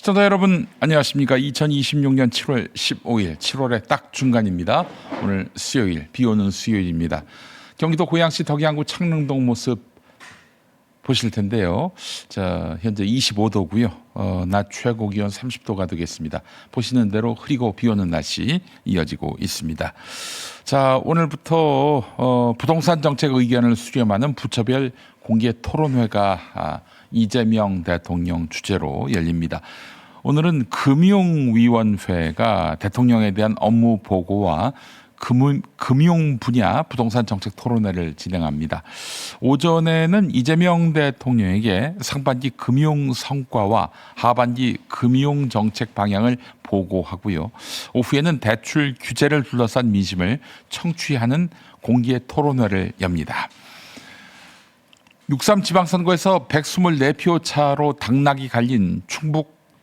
시청자 여러분 안녕하십니까. 2026년 7월 15일 7월의 딱 중간입니다. 오늘 수요일 비 오는 수요일입니다. 경기도 고양시 덕양구 창릉동 모습 보실 텐데요. 자, 현재 25도고요. 낮 최고 기온 30도가 되겠습니다. 보시는 대로 흐리고 비 오는 날씨 이어지고 있습니다. 자, 오늘부터 부동산 정책 의견을 수렴하는 부처별 공개 토론회가 이재명 대통령 주재로 열립니다. 오늘은 금융위원회가 대통령에 대한 업무 보고와 금융 분야 부동산 정책 토론회를 진행합니다. 오전에는 이재명 대통령에게 상반기 금융 성과와 하반기 금융 정책 방향을 보고하고요. 오후에는 대출 규제를 둘러싼 민심을 청취하는 공개 토론회를 엽니다. 6.3 지방선거에서 124표 차로 당락이 갈린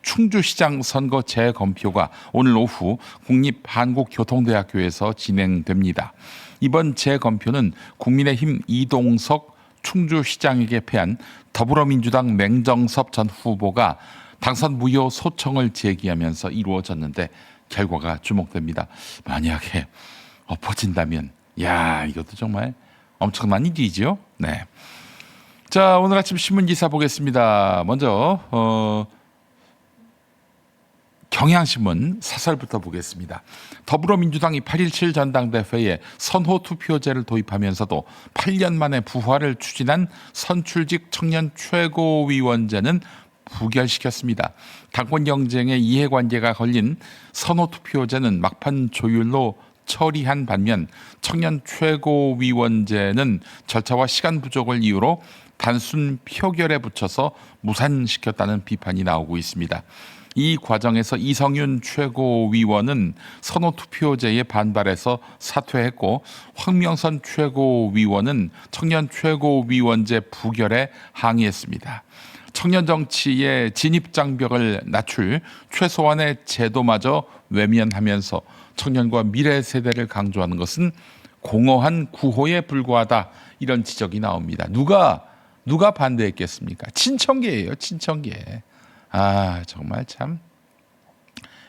충주시장 선거 재검표가 오늘 오후 국립한국교통대학교에서 진행됩니다. 이번 재검표는 국민의힘 이동석 충주시장에게 패한 더불어민주당 맹정섭 전 후보가 당선 무효 소청을 제기하면서 이루어졌는데 결과가 주목됩니다. 만약에 엎어진다면 이것도 정말 엄청난 일이죠. 네. 자, 오늘 아침 신문 기사 보겠습니다. 먼저 경향신문 사설부터 보겠습니다. 더불어민주당이 8.17 전당대회에 선호투표제를 도입하면서도 8년 만에 부활을 추진한 선출직 청년 최고위원제는 부결시켰습니다. 당권 경쟁에 이해관계가 걸린 선호투표제는 막판 조율로 처리한 반면 청년 최고위원제는 절차와 시간 부족을 이유로 단순 표결에 붙여서 무산시켰다는 비판이 나오고 있습니다. 이 과정에서 이성윤 최고위원은 선호투표제에 반발해서 사퇴했고 황명선 최고위원은 청년 최고위원제 부결에 항의했습니다. 청년 정치의 진입장벽을 낮출 최소한의 제도마저 외면하면서 청년과 미래 세대를 강조하는 것은 공허한 구호에 불과하다, 이런 지적이 나옵니다. 누가 반대했겠습니까? 친청계예요, 친청계. 정말 참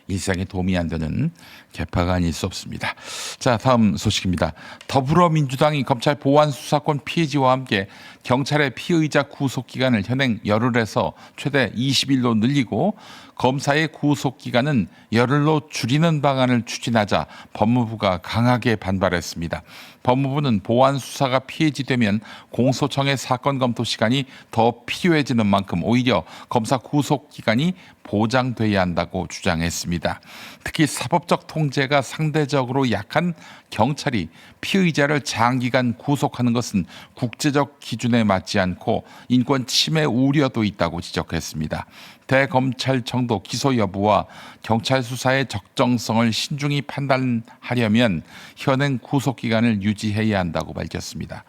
일상에 도움이 안 되는 개파가 아닐 수 없습니다. 자, 다음 소식입니다. 더불어민주당이 검찰 보안수사권 폐지와 함께 경찰의 피의자 구속기간을 현행 열흘에서 최대 20일로 늘리고 검사의 구속기간은 열흘로 줄이는 방안을 추진하자 법무부가 강하게 반발했습니다. 법무부는 보안수사가 폐지되면 공소청의 사건 검토 시간이 더 필요해지는 만큼 오히려 검사 구속기간이 보장돼야 한다고 주장했습니다. 특히 사법적 통제가 상대적으로 약한 경찰이 피의자를 장기간 구속하는 것은 국제적 기준에 맞지 않고 인권 침해 우려도 있다고 지적했습니다. 대검찰청도 기소 여부와 경찰 수사의 적정성을 신중히 판단하려면 현행 구속기간을 유지해야 한다고 밝혔습니다.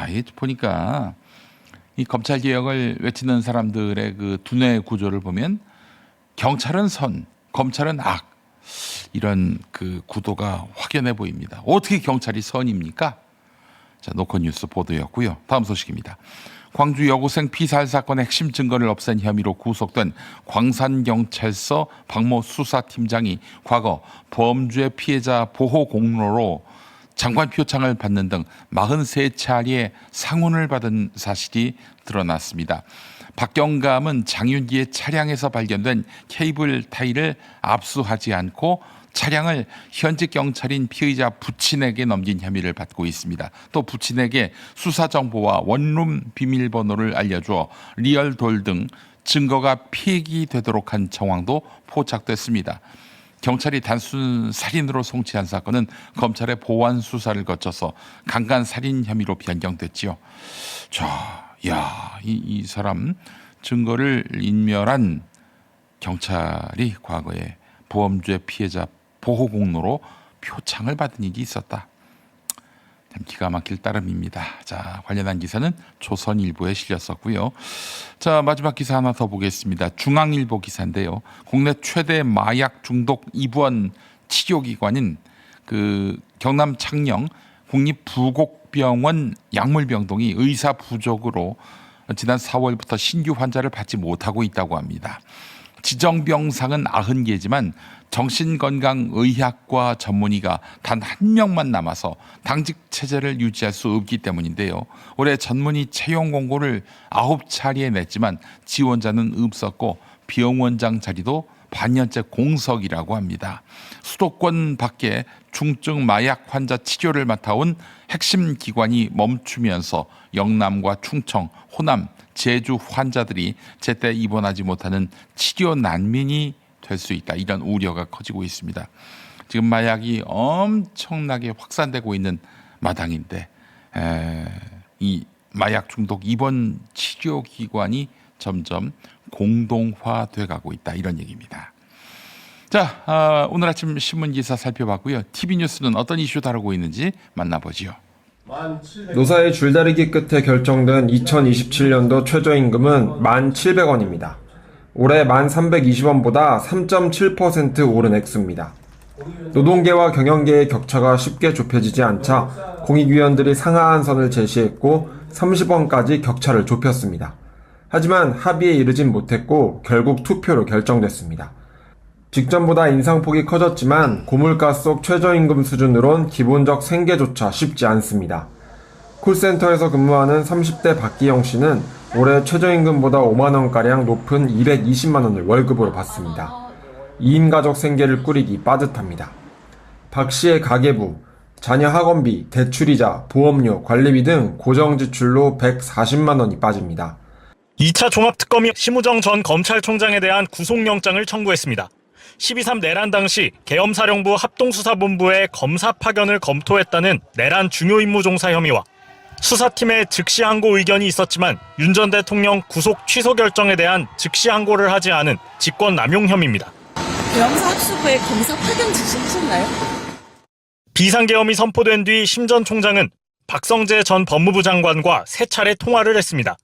이게 보니까 이 검찰 개혁을 외치는 사람들의 그 두뇌 구조를 보면 경찰은 선, 검찰은 악, 이런 그 구도가 확연해 보입니다. 어떻게 경찰이 선입니까? 자, 노컷뉴스 보도였고요. 다음 소식입니다. 광주 여고생 피살 사건의 핵심 증거를 없앤 혐의로 구속된 광산경찰서 박모 수사팀장이 과거 범죄 피해자 보호 공로로 장관 표창을 받는 등 43차례의 상훈을 받은 사실이 드러났습니다. 박경감은 장윤기의 차량에서 발견된 케이블 타이를 압수하지 않고 차량을 현직 경찰인 피의자 부친에게 넘긴 혐의를 받고 있습니다. 또 부친에게 수사 정보와 원룸 비밀번호를 알려주어 리얼돌 등 증거가 폐기되도록 한 정황도 포착됐습니다. 경찰이 단순 살인으로 송치한 사건은 검찰의 보완 수사를 거쳐서 강간 살인 혐의로 변경됐지요. 이 사람 증거를 인멸한 경찰이 과거에 보험죄 피해자 보호 공로로 표창을 받은 일이 있었다. 참 기가 막힐 따름입니다. 자, 관련한 기사는 조선일보에 실렸었고요. 자, 마지막 기사 하나 더 보겠습니다. 중앙일보 기사인데요. 국내 최대 마약 중독 입원 치료기관인 그 경남 창녕 국립부곡병원 약물병동이 의사 부족으로 지난 4월부터 신규 환자를 받지 못하고 있다고 합니다. 지정병상은 90개지만 정신건강의학과 전문의가 단 한 명만 남아서 당직 체제를 유지할 수 없기 때문인데요. 올해 전문의 채용 공고를 9차례 냈지만 지원자는 없었고 비용원장 자리도 반년째 공석이라고 합니다. 수도권 밖에 중증 마약 환자 치료를 맡아온 핵심 기관이 멈추면서 영남과 충청, 호남, 제주 환자들이 제때 입원하지 못하는 치료 난민이 될 수 있다. 이런 우려가 커지고 있습니다. 지금 마약이 엄청나게 확산되고 있는 마당인데 이 마약 중독 입원 치료 기관이 점점 공동화돼 가고 있다. 이런 얘기입니다. 자, 오늘 아침 신문 기사 살펴봤고요. TV 뉴스는 어떤 이슈 다루고 있는지 만나보지요. 노사의 줄다리기 끝에 결정된 2027년도 최저임금은 1,700원입니다. 올해 1,320원보다 3.7% 오른 액수입니다. 노동계와 경영계의 격차가 쉽게 좁혀지지 않자 공익위원들이 상하한 선을 제시했고 30원까지 격차를 좁혔습니다. 하지만 합의에 이르진 못했고 결국 투표로 결정됐습니다. 직전보다 인상폭이 커졌지만 고물가 속 최저임금 수준으론 기본적 생계조차 쉽지 않습니다. 콜센터에서 근무하는 30대 박기영 씨는 올해 최저임금보다 5만원가량 높은 220만원을 월급으로 받습니다. 2인 가족 생계를 꾸리기 빠듯합니다. 박 씨의 가계부, 자녀 학원비, 대출이자, 보험료, 관리비 등 고정 지출로 140만원이 빠집니다. 2차 종합특검이 심우정 전 검찰총장에 대한 구속영장을 청구했습니다. 12.3 내란 당시 계엄사령부 합동수사본부의 검사 파견을 검토했다는 내란 중요임무종사 혐의와 수사팀의 즉시 항고 의견이 있었지만 윤 전 대통령 구속 취소 결정에 대한 즉시 항고를 하지 않은 직권 남용 혐의입니다. 계엄사 합수부에 검사 파견 지시하셨나요? 비상계엄이 선포된 뒤 심 전 총장은 박성재 전 법무부 장관과 3차례 통화를 했습니다.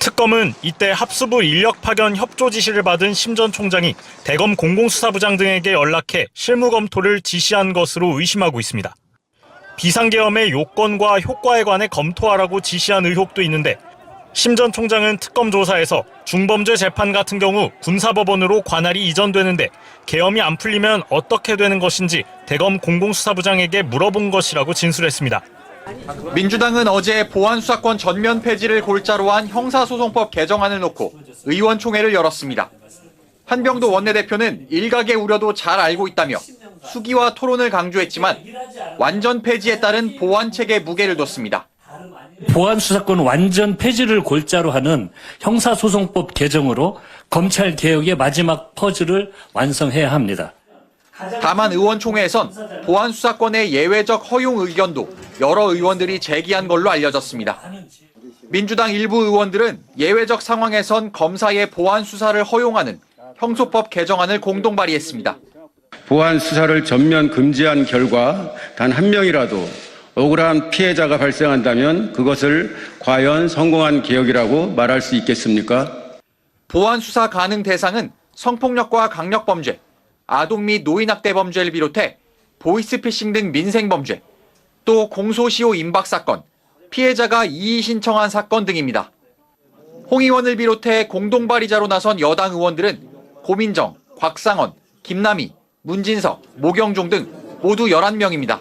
특검은 이때 합수부 인력 파견 협조 지시를 받은 심 전 총장이 대검 공공수사부장 등에게 연락해 실무 검토를 지시한 것으로 의심하고 있습니다. 비상계엄의 요건과 효과에 관해 검토하라고 지시한 의혹도 있는데 심 전 총장은 특검 조사에서 중범죄 재판 같은 경우 군사법원으로 관할이 이전되는데 계엄이 안 풀리면 어떻게 되는 것인지 대검 공공수사부장에게 물어본 것이라고 진술했습니다. 민주당은 어제 보안수사권 전면 폐지를 골자로 한 형사소송법 개정안을 놓고 의원총회를 열었습니다. 한병도 원내대표는 일각의 우려도 잘 알고 있다며 수기와 토론을 강조했지만 완전 폐지에 따른 보안체계 무게를 뒀습니다. 보안수사권 완전 폐지를 골자로 하는 형사소송법 개정으로 검찰개혁의 마지막 퍼즐을 완성해야 합니다. 다만 의원총회에선 보안수사권의 예외적 허용 의견도 여러 의원들이 제기한 걸로 알려졌습니다. 민주당 일부 의원들은 예외적 상황에선 검사의 보안수사를 허용하는 형소법 개정안을 공동 발의했습니다. 보안수사를 전면 금지한 결과 단 한 명이라도 억울한 피해자가 발생한다면 그것을 과연 성공한 개혁이라고 말할 수 있겠습니까? 보안수사 가능 대상은 성폭력과 강력범죄, 아동 및 노인학대 범죄를 비롯해 보이스피싱 등 민생범죄, 또 공소시효 임박사건, 피해자가 이의 신청한 사건 등입니다. 홍 의원을 비롯해 공동 발의자로 나선 여당 의원들은 고민정, 곽상원, 김남희, 문진석, 모경종 등 모두 11명입니다.